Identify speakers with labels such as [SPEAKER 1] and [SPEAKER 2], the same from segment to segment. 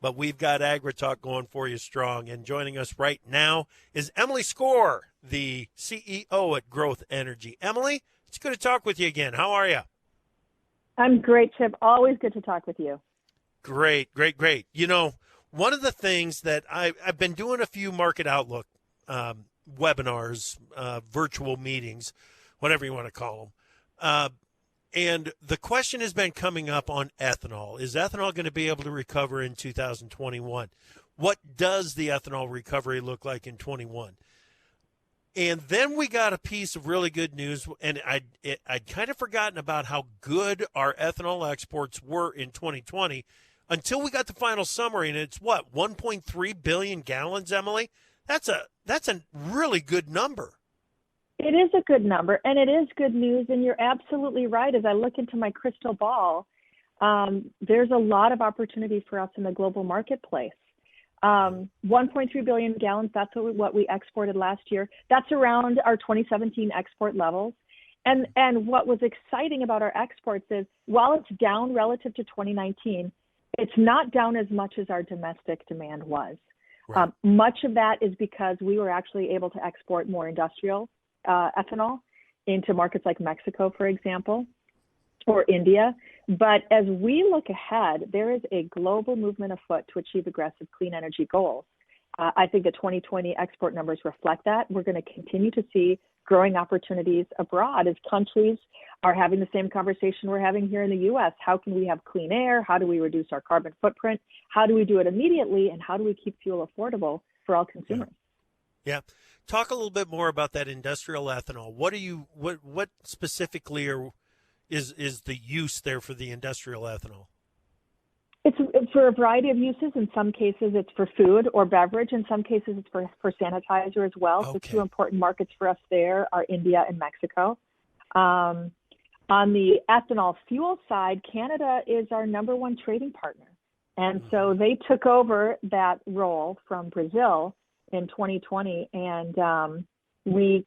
[SPEAKER 1] but we've got AgriTalk going for you strong. And joining us right now is Emily Skor, the CEO at Growth Energy. Emily, it's good to talk with you again. How are you?
[SPEAKER 2] I'm great, Chip. Always good to talk with you.
[SPEAKER 1] Great. You know, one of the things that I've been doing a few market outlook webinars, virtual meetings, whatever you want to call them. And the question has been coming up on ethanol. Is ethanol going to be able to recover in 2021? What does the ethanol recovery look like in 21? And then we got a piece of really good news, and I'd kind of forgotten about how good our ethanol exports were in 2020 until we got the final summary, and it's what, 1.3 billion gallons, Emily? That's a really good number.
[SPEAKER 2] It is a good number, and it is good news, and you're absolutely right. As I look into my crystal ball, there's a lot of opportunity for us in the global marketplace. 1.3 billion gallons, that's what we exported last year. That's around our 2017 export levels. And what was exciting about our exports is, while it's down relative to 2019, it's not down as much as our domestic demand was.
[SPEAKER 1] Right.
[SPEAKER 2] Much of that is because we were actually able to export more industrial ethanol into markets like Mexico, for example, or India. But as we look ahead, there is a global movement afoot to achieve aggressive clean energy goals. I think the 2020 export numbers reflect that. We're going to continue to see growing opportunities abroad as countries are having the same conversation we're having here in the U.S. How can we have clean air? How do we reduce our carbon footprint? How do we do it immediately? And how do we keep fuel affordable for all consumers?
[SPEAKER 1] Yeah. Talk a little bit more about that industrial ethanol. What specifically is the use there for the industrial ethanol?
[SPEAKER 2] It's for a variety of uses. In some cases, it's for food or beverage. In some cases, it's for sanitizer as well.
[SPEAKER 1] Okay.
[SPEAKER 2] So two important markets for us there are India and Mexico. On the ethanol fuel side, Canada is our number one trading partner. And so they took over that role from Brazil in 2020, and we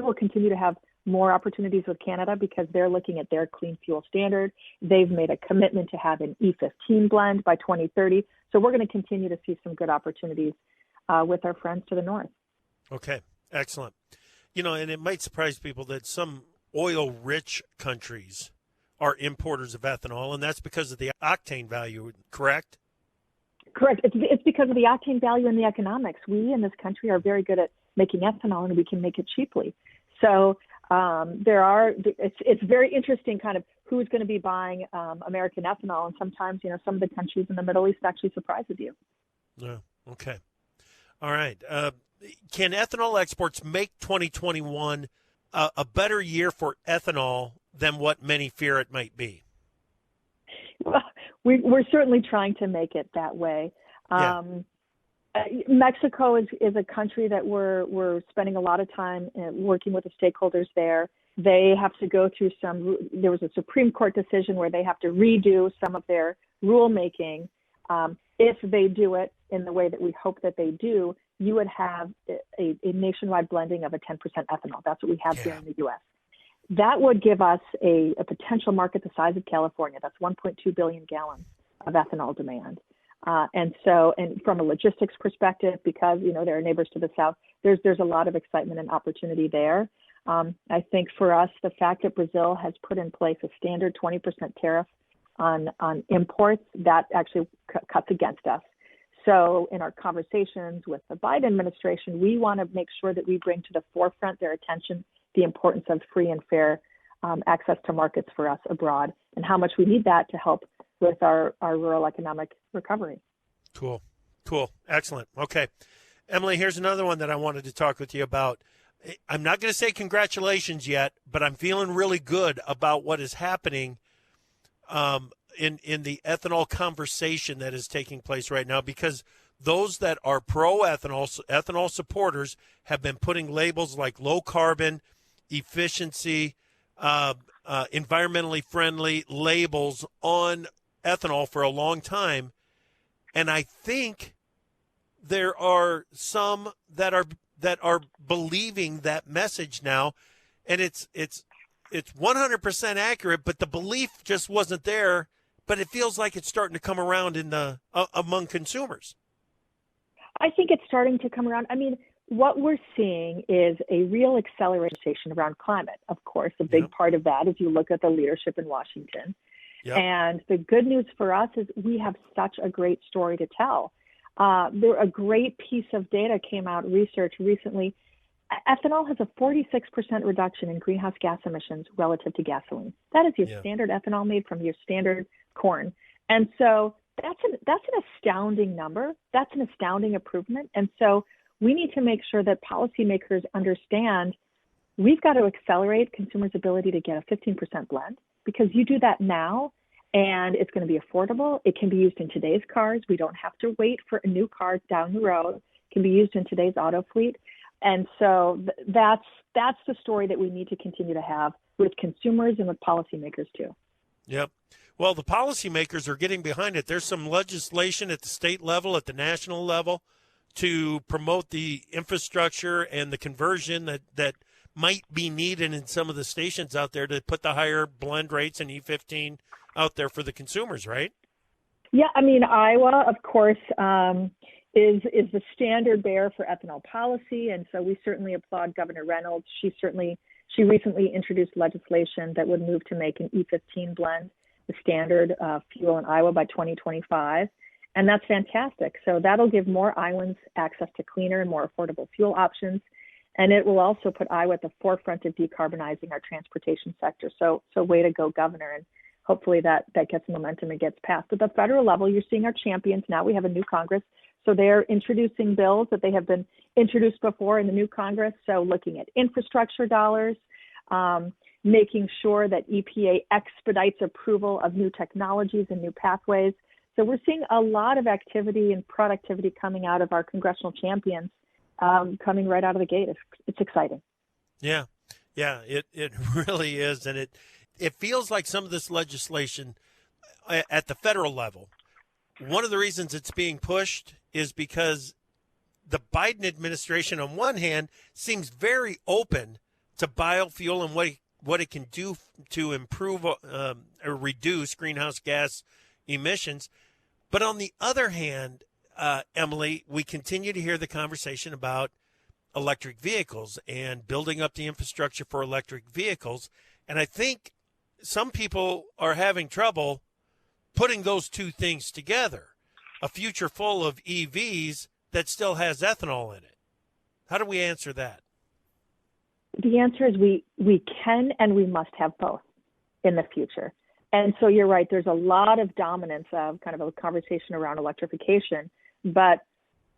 [SPEAKER 2] will continue to have more opportunities with Canada because they're looking at their clean fuel standard. They've made a commitment to have an E15 blend by 2030. So we're going to continue to see some good opportunities with our friends to the north.
[SPEAKER 1] Okay, excellent. You know, and it might surprise people that some oil-rich countries are importers of ethanol, and that's because of the octane value, correct?
[SPEAKER 2] Correct. It's because of the octane value and the economics. We in this country are very good at making ethanol, and we can make it cheaply. So it's very interesting kind of who's going to be buying American ethanol. And sometimes, some of the countries in the Middle East actually surprises you.
[SPEAKER 1] Yeah. Okay. All right. Can ethanol exports make 2021 a better year for ethanol than what many fear it might be?
[SPEAKER 2] Well, we're certainly trying to make it that way.
[SPEAKER 1] Yeah.
[SPEAKER 2] Mexico is a country that we're spending a lot of time working with the stakeholders there. They have to go through there was a Supreme Court decision where they have to redo some of their rulemaking. If they do it in the way that we hope that they do, you would have a nationwide blending of a 10% ethanol. That's what we have here in the U.S. That would give us a potential market the size of California. That's 1.2 billion gallons of ethanol demand. And from a logistics perspective, because, there are neighbors to the south, there's a lot of excitement and opportunity there. I think for us, the fact that Brazil has put in place a standard 20% tariff on imports, that actually cuts against us. So in our conversations with the Biden administration, we want to make sure that we bring to the forefront their attention the importance of free and fair access to markets for us abroad, and how much we need that to help with our rural economic recovery.
[SPEAKER 1] Cool. Excellent. Okay. Emily, here's another one that I wanted to talk with you about. I'm not going to say congratulations yet, but I'm feeling really good about what is happening in the ethanol conversation that is taking place right now, because those that are ethanol supporters have been putting labels like low carbon, efficiency, environmentally friendly labels on ethanol for a long time. And I think there are some that are believing that message now, and it's 100% accurate, but the belief just wasn't there but it feels like it's starting to come around in the among consumers.
[SPEAKER 2] I think it's starting to come around. I mean, what we're seeing is a real acceleration around climate. Of course, a big part of that is you look at the leadership in Washington.
[SPEAKER 1] Yep.
[SPEAKER 2] And the good news for us is we have such a great story to tell. A great piece of data came out, research recently. Ethanol has a 46% reduction in greenhouse gas emissions relative to gasoline. That is your standard ethanol made from your standard corn. And so that's an astounding number. That's an astounding improvement. And so we need to make sure that policymakers understand we've got to accelerate consumers' ability to get a 15% blend, because you do that now and it's going to be affordable. It can be used in today's cars. We don't have to wait for a new car down the road. It can be used in today's auto fleet. And so that's the story that we need to continue to have with consumers and with policymakers too.
[SPEAKER 1] Yep. Well, the policymakers are getting behind it. There's some legislation at the state level, at the national level, to promote the infrastructure and the conversion that might be needed in some of the stations out there to put the higher blend rates and E15 out there for the consumers, right?
[SPEAKER 2] Yeah, I mean, Iowa, of course, is the standard bearer for ethanol policy, and so we certainly applaud Governor Reynolds. She recently introduced legislation that would move to make an E15 blend the standard fuel in Iowa by 2025, and that's fantastic. So that'll give more Iowans access to cleaner and more affordable fuel options, and it will also put Iowa at the forefront of decarbonizing our transportation sector. So way to go, Governor, and hopefully that gets momentum and gets passed. At the federal level, you're seeing our champions now. We have a new Congress. So they're introducing bills that they have been introduced before in the new Congress. So looking at infrastructure dollars, making sure that EPA expedites approval of new technologies and new pathways. So we're seeing a lot of activity and productivity coming out of our congressional champions, coming right out of the gate. It's exciting.
[SPEAKER 1] Yeah, it really is. And it feels like some of this legislation at the federal level, one of the reasons it's being pushed is because the Biden administration, on one hand, seems very open to biofuel and what it can do to improve or reduce greenhouse gas emissions. But on the other hand, Emily, we continue to hear the conversation about electric vehicles and building up the infrastructure for electric vehicles. And I think some people are having trouble putting those two things together, a future full of EVs that still has ethanol in it. How do we answer that?
[SPEAKER 2] The answer is we can and we must have both in the future. And so you're right, there's a lot of dominance of kind of a conversation around electrification. But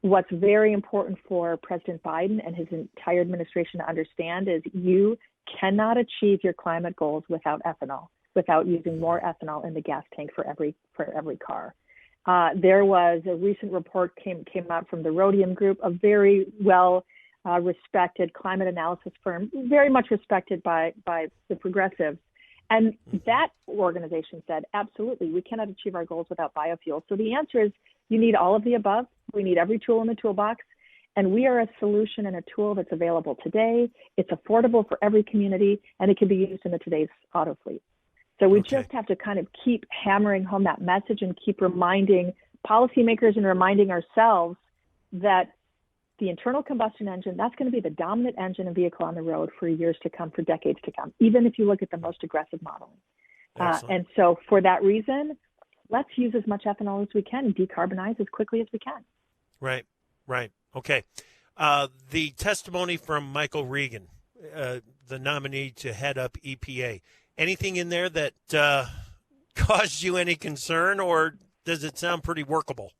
[SPEAKER 2] what's very important for President Biden and his entire administration to understand is you cannot achieve your climate goals without ethanol, without using more ethanol in the gas tank for every car. There was a recent report came out from the Rhodium Group, a very well respected climate analysis firm, very much respected by the progressives. And that organization said, absolutely, we cannot achieve our goals without biofuels. So the answer is you need all of the above. We need every tool in the toolbox. And we are a solution and a tool that's available today. It's affordable for every community, and it can be used in today's auto fleet. So we just have to kind of keep hammering home that message and keep reminding policymakers and reminding ourselves that the internal combustion engine, that's going to be the dominant engine and vehicle on the road for years to come, for decades to come, even if you look at the most aggressive modeling. And so for that reason, let's use as much ethanol as we can and decarbonize as quickly as we can.
[SPEAKER 1] Right. Okay. The testimony from Michael Regan, the nominee to head up EPA, anything in there that caused you any concern, or does it sound pretty workable?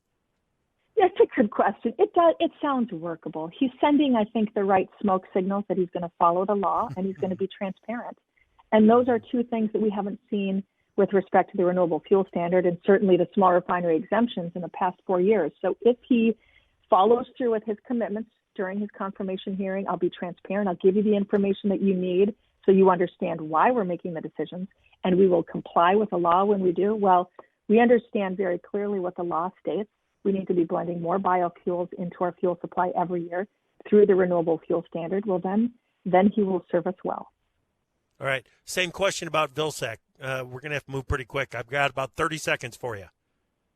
[SPEAKER 2] That's a good question. It does. It sounds workable. He's sending, I think, the right smoke signals that he's going to follow the law and he's going to be transparent. And those are two things that we haven't seen with respect to the renewable fuel standard and certainly the small refinery exemptions in the past 4 years. So if he follows through with his commitments during his confirmation hearing, I'll be transparent. I'll give you the information that you need so you understand why we're making the decisions, and we will comply with the law when we do. Well, we understand very clearly what the law states. We need to be blending more biofuels into our fuel supply every year through the renewable fuel standard. Well, then he will serve us well.
[SPEAKER 1] All right. Same question about Vilsack. we're going to have to move pretty quick. I've got about 30 seconds for you.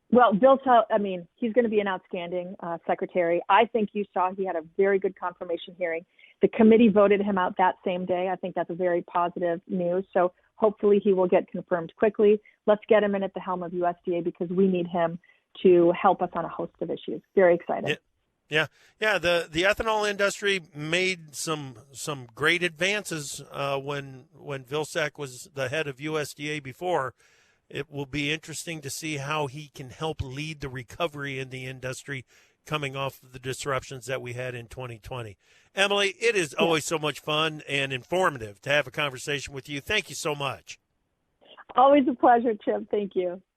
[SPEAKER 2] Well, he's going to be an outstanding secretary. I think you saw he had a very good confirmation hearing. The committee voted him out that same day. I think that's a very positive news. So hopefully he will get confirmed quickly. Let's get him in at the helm of USDA because we need him to help us on a host of issues. Very excited.
[SPEAKER 1] Yeah. The ethanol industry made some great advances when Vilsack was the head of USDA before. It will be interesting to see how he can help lead the recovery in the industry coming off of the disruptions that we had in 2020. Emily, it is always so much fun and informative to have a conversation with you. Thank you so much.
[SPEAKER 2] Always a pleasure, Chip. Thank you.